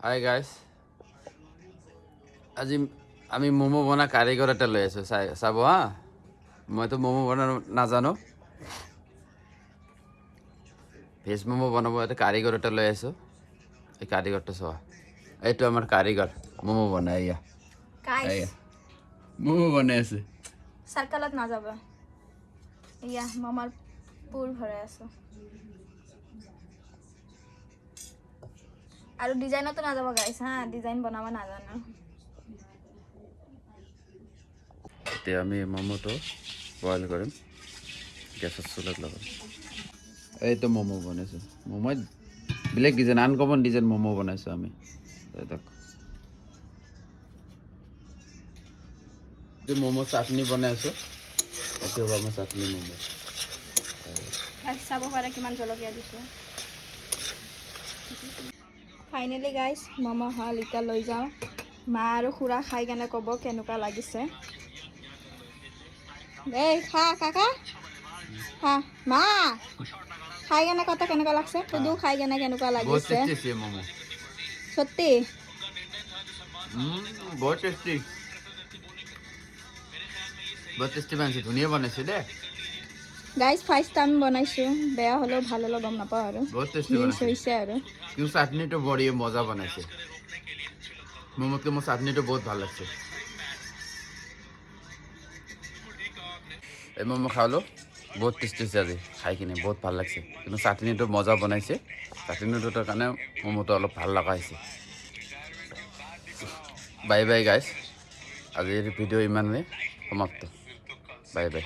Hi guys, আজি আমি মোমো বনা কাৰিকৰ এটা লৈ আছোঁ, চাব হা। মইতো মোমো বনাব নাজানো, ভেজ মোমো বনাব এটা কাৰিকৰ এটা লৈ আছোঁ। এই কাৰিকৰটো চোৱা, এইটো আমাৰ কাৰিকৰ মোমো বনাই। এয়া মোমো বনাই আছে। সার্কেলত না যাবে, ইয়া মামার পুর ভরে আছে। আর ডিজাইনতো না যাব গাইস, হ্যাঁ ডিজাইন বানাব না জানো। এতিয়া আমি মোমোটো বইল কৰিম গেছৰ চুলাত লগাম। এইটো মোমো বনাইছোঁ, মোমো বেলেগ ডিজাইন, আনকমন ডিজাইন মোমো বনাইছোঁ আমি। এইটো মোমো চাটনি বনাইছোঁ, এইটো হ'ব আমাৰ চাটনি মোমো। চাব পাৰে কিমান জলকীয়া দিছোঁ। ফাইনেলি গাইস মোমো হল, এতিয়া লৈ যাওঁ। মা আৰু খুৰা খাই কেনে ক'ব কেনেকুৱা লাগিছে। এই খা কাকা, খা মা খাই কেনে কত কেনেকুৱা লাগছে সুধু, খাই কেনে কেনেকুৱা লাগিছে। সত্যি বহুত টেষ্টি, বহুত টেষ্টি বনাইছে, ধুনীয়া বনাইছে দেই গাইজ। ফাৰ্ষ্ট টাইম বনাইছোঁ, বেয়া হ'লেও ভাল হ'লেও গম নাপাওঁ আৰু বহুত টেষ্টি ভিউজ হৈছে আৰু। কিন্তু চাটনিটো বঢ়ি মজা বনাইছে। মোমোতকৈ মোৰ চাটনিটো বহুত ভাল লাগছে। এই মোমো খালোঁ, বহুত টেষ্টি হৈছে আজি খাই কিনে, বহুত ভাল লাগছে। কিন্তু চাটনিটো মজা বনাইছে, চাটনিটোৰ কাৰণে মোমোটো অলপ ভাল লগা হৈছে। বাই বাই গাইজ, আজিৰ ভিডিঅ' ইমানেই সমাপ্ত। Bye bye.